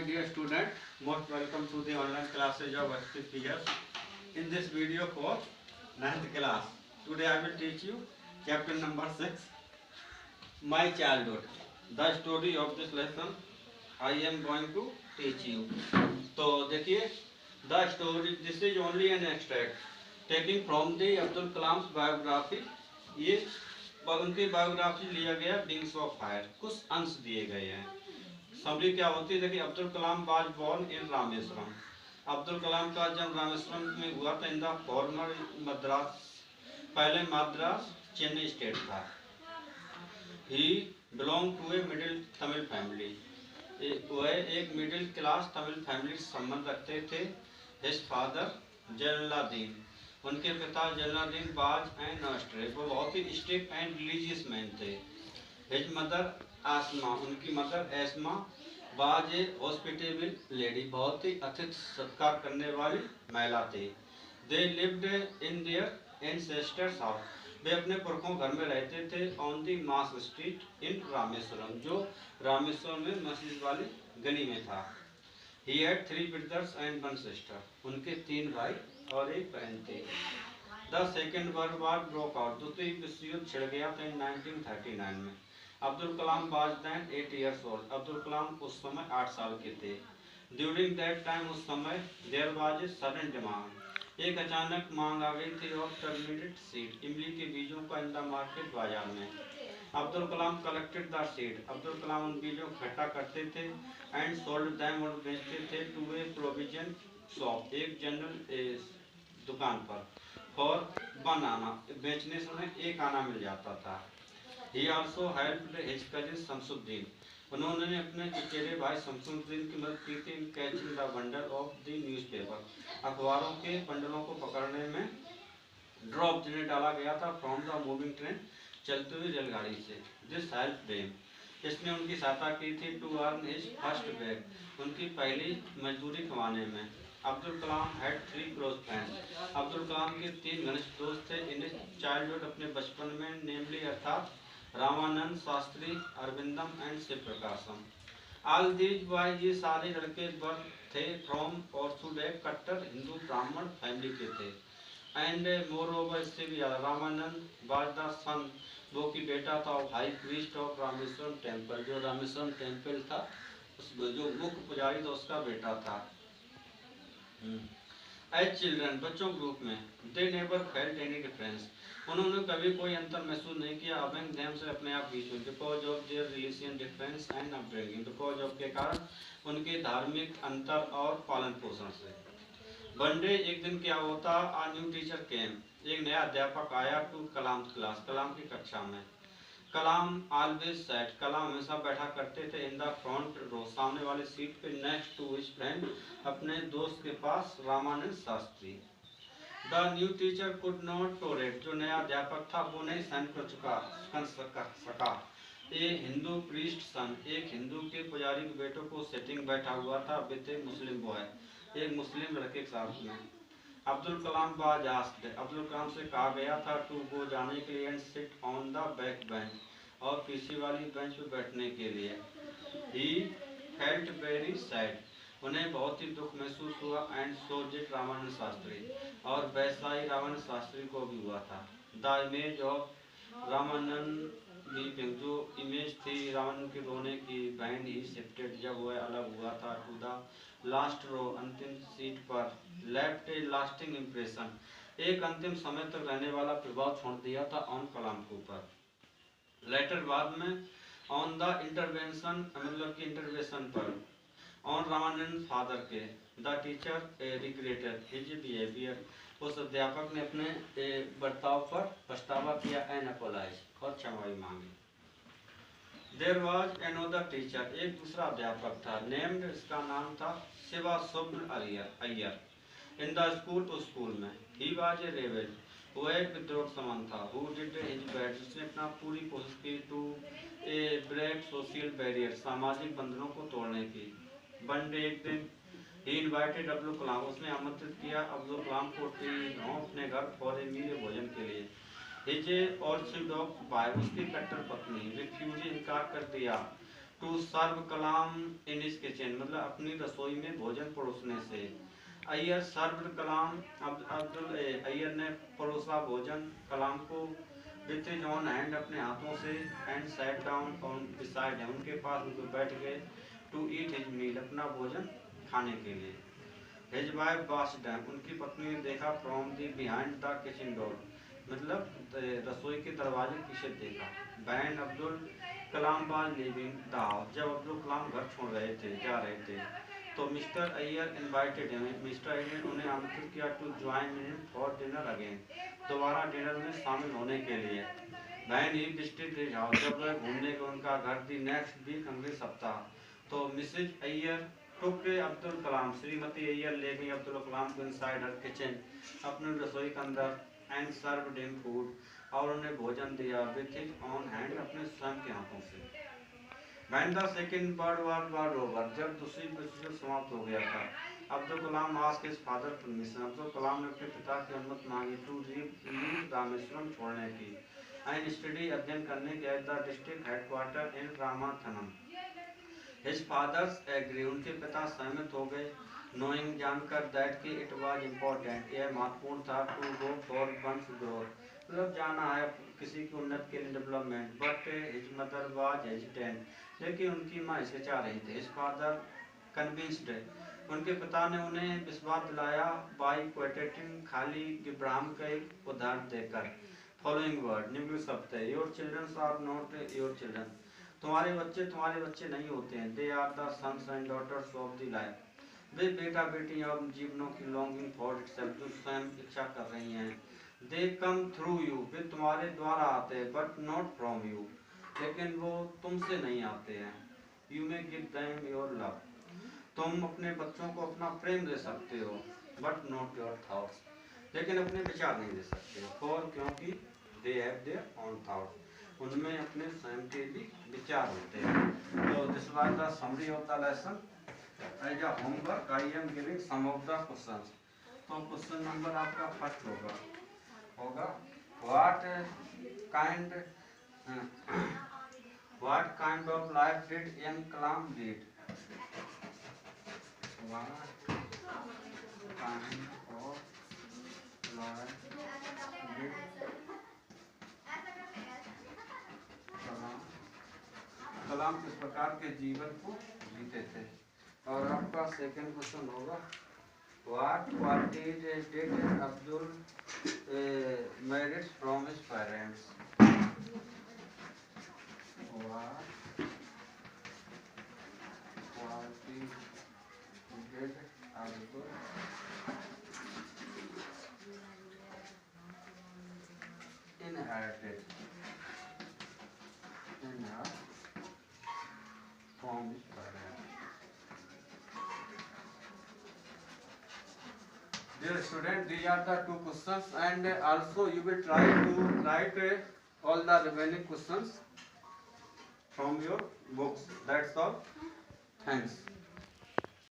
dear student, most welcome to the online classes of HPPS. In this video for 9th class, today I will teach you chapter number 6, My Childhood. The story of this lesson I am going to teach you. तो देखिए, the story, this is only an extract taking from the Abdul Kalam biography. ये उनकी biography लिया गया wings of fire, कुछ अंश दिए गए हैं. समरी क्या होती है? देखिए, Abdul Kalam was born in Rameswaram. Abdul Kalam का जन्म रामेश्वरम में हुआ था. इन द फॉर्मर मद्रास, पहले मद्रास चेन्नई स्टेट था. He belong to a middle Tamil family. वह एक मिडिल क्लास तमिल फैमिली से संबंध रखते थे. हिज फादर जलालुद्दीन, उनके पिता जलालुद्दीन बाज एंड नॉस्ट्रे, वो बहुत ही स्ट्रिक्ट एंड रिलीजियस मैन थे. हिज मदर आसमा, उनकी मदर एस्मा बाज ए हॉस्पिटेबल लेडी, बहुत ही अतिथि सत्कार करने वाली महिला थी. They lived in their ancestors house, वे अपने पुरखों घर में रहते थे. On the mosque street in Rameswaram, जो रामेश्वरम में मस्जिद वाली गली में था. He had 3 brothers and 1 sister, उनके 3 भाई और एक बहन थी. The second world war broke out, द्वितीय विश्व युद्ध छिड़ गया था 1939 में. Abdul Kalam was then 8 years old, Abdul Kalam उस समय 8 साल के थे. ड्यूरिंग दैट टाइम, उस समय there was a sudden demand, एक अचानक मांग आ गई थी ऑफ टर्मिनेट सीड, इमली के बीजों का इन द मार्केट, बाजार में. अब्दुल कलाम collected the seed, Abdul Kalam उन बीजों को इकट्ठा करते थे. एंड सोल्ड देम, और बेचते थे टू ए प्रोविजन शॉप, एक जनरल दुकान पर. फॉर 1 आना, बेचने समय 1 आना मिल जाता था. He also helped his cousin Shamsuddin, उन्होंने अपने चचेरे भाई शमसुद्दीन की मदद की थी. Catching the bundle of the newspaper, अखबारों के बंडलों को पकड़ने में. ड्रॉप, जिन्हें डाला गया था फ्रॉम द मूविंग ट्रेन, चलती हुई रेलगाड़ी से. दिस हेल्प देम, इसने उनकी सहायता की थी. टू अर्न हिज फर्स्ट बैग, उनकी पहली मजदूरी कमाने में. Abdul Kalam had 3 close friends, Abdul Kalam के 3 घनिष्ठ दोस्त थे. इन चाइल्डहुड, अपने बचपन में. नेमली, अर्थात Ramanand, Shastri, Aravindan and Shiv Prakasham. All these boys, ये सारे लड़के वर थे फ्रॉम ऑर्थोडॉक्स, कट्टर हिंदू ब्राह्मण फैमिली के थे. एंड मोर ओवर, इससे भी ज़्यादा, रामानंद वाज द सन, वो की बेटा था of high priest of Rameswaram temple, जो रामेश्वरम टेम्पल था उस जो मुख्य पुजारी था उसका बेटा था. एज चिल्ड्रन, बच्चों ग्रुप में. They never felt any difference, उन्होंने कभी कोई अंतर महसूस नहीं किया. अमेंग देम, से अपने आप बीच में. Because of their religion difference and upbringing, because of के कारण, उनके धार्मिक अंतर और पालन पोषण से. वन डे, एक दिन क्या होता, आ न्यू टीचर केम, एक नया अध्यापक आया. टू कलाम क्लास, कलाम की कक्षा में. कलाम ऑलवेज सैट, कलाम हमेशा बैठा करते थे. इन द फ्रंट रो, सामने वाले सीट पे. नेक्स्ट टू हिज फ्रेंड, अपने दोस्त के पास, Ramanand Shastri. The new teacher could not tolerate, जो नया अध्यापक था वो नहीं सहन कर सका. ए हिंदू प्रीस्ट सन, एक हिंदू के पुजारी के बेटों को सेटिंग बैठा हुआ था. विद ए मुस्लिम बॉय, एक मुस्लिम लड़के के साथ में. अब्दुल कलाम वाज आस्क्ड, अब्दुल कलाम से कहा गया था टू गो, जाने के लिए. And sit on the back bench, और पीछे वाली बेंच पर बैठने के लिए. ही फेल्ट वेरी सैड, उन्हें बहुत ही दुख महसूस हुआ. And so did Ramanand Shastri, और वैसा ही रामानंद शास्त्री को भी हुआ था. The image of Ramanand weeping, जो इमेज थी रामानंद के रोने की. बैंड ही शिफ्टेड, जब वह अलग हुआ था. टू द लास्ट रो, अंतिम सीट पर. लेफ्ट ए लास्टिंग इम्प्रेशन, एक अंतिम समय तक रहने वाला प्रभाव छोड़ दिया था ऑन कलाम के ऊपर. लेटर, बाद में. ऑन द इंटरवेंशन, मतलब की इंटरवेंशन पर. ऑन रामानंद फादर के. The teacher regretted his behaviour, उस अध्यापक ने अपने बर्ताव पर पछतावा किया. एंड अपोलाइज, और क्षमा मांगी. देयर वाज अनदर टीचर, एक दूसरा अध्यापक था. नेम्ड, इसका नाम था Shiva Subra Iyer. In the school, उस स्कूल में. ही वाज ए रेबल, वह एक विद्रोह समान था. हु डिड हिज बेस्ट, उसने अपना पूरी कोशिश की. To a break social barrier, सामाजिक बंधनों को तोड़ने की. वन डे, एक दिन. ही इनवाइटेड अब्दुल कलाम, उसने आमंत्रित किया अब्दुल कलाम को अपने घर फॉर ए मील, भोजन के लिए. हिज ऑर्चिड ऑफ वाइफ, उसकी कट्टर पत्नी. रिफ्यूजी, इनकार कर दिया. To serve Kalam in his kitchen, मतलब अपनी रसोई में भोजन परोसने से। अय्यर सर्व कलाम, अब्दुल अय्यर ने परोसा भोजन कलाम को विथ हिज ऑन हैंड, अपने हाथों से, and sat down on beside, उनके पास उनको बैठ गए, टू ईट हिज मील, अपना भोजन खाने के लिए। हिज वाइफ वाच्ड हिम, उनकी पत्नी ने देखा, from the behind the kitchen door, मतलब रसोई के दरवाजे पीछे देखा। When Abdul Kalam was leaving the house, जब अब्दुल कलाम घर छोड़ रहे थे, जा रहे थे, तो mister Iyer invited him, mister Iyer ने उन्हें आमंत्रित किया, to join him for dinner again, दोबारा डिनर में शामिल होने के लिए। When he visited his house, जब वह घूमने गए उनका घर, दी नेक्स्ट वीक, अगले सप्ताह, तो मिसेज अय्यर टुक अब्दुल कलाम, श्रीमती अय्यर ले गई अब्दुल कलाम को इनसाइड हर किचन, अपने रसोई के अंदर, एंड सर्व्ड हिम फूड, और उन्हें भोजन दिया, विथ हिज ऑन हैंड, अपने स्वयं के हाथों से। When the second world war over, जब दूसरी विश्व युद्ध समाप्त हो गया था, Abdul Kalam asked his father permission, Abdul Kalam ने अपने पिता की अनुमति मांगी, टू लीव रामेश्वरम, छोड़ने की, एंड स्टडी, अध्ययन करने के, at the district headquarter in Ramanathapuram. His father's agree, उनके पिता सहमत हो गए, नोइंग, जानकर, दैट कि इट वाज इम्पोर्टेंट, यह महत्वपूर्ण था, to go for one's growth, मतलब जाना है किसी की उन्नति के लिए, development. But his mother was hesitant, लेकिन उनकी माँ हिचकिचा रही थी। हिज फादर कन्विंस्ड, उनके पिता ने उन्हें विश्वास दिलाया, बाई क्वेटेटिंग, खाली इब्राहिम का एक उदाहरण देकर, फॉलोइंग वर्ड, निम्नलिखित शब्द है, your children are not your children, तुम्हारे बच्चे नहीं होते हैं, they are the sons and daughters of the life, वे बेटा बेटी और जीवनों की लॉन्गिंग फॉर इटसेल्फ, जो स्वयं इच्छा कर रही हैं। दे कम थ्रू यू, वे तुम्हारे द्वारा आते हैं, बट नॉट फ्रॉम यू, लेकिन वो तुमसे नहीं आते हैं। You may give them your love, तुम अपने बच्चों को अपना प्रेम दे सकते हो, बट नॉट योर थॉट्स, लेकिन अपने विचार नहीं दे सकते, फॉर, क्योंकि they have their own thoughts, उनमें अपने स्वयं के भी विचार होते हैं। तो this was the summary of the lesson. As a homework I am giving some of the questions. तो क्वेश्चन नंबर आपका फर्स्ट होगा what kind of life did young Kalam lead? What kind of life did Kalam किस प्रकार के जीवन को जीते थे? और आपका सेकंड क्वेश्चन होगा what qualities did Abdul merit from his parents? What qualities did Abdul inherited from his parents? Dear student, these are the two questions, and also you will try to write all the remaining questions from your books. That's all. Thanks.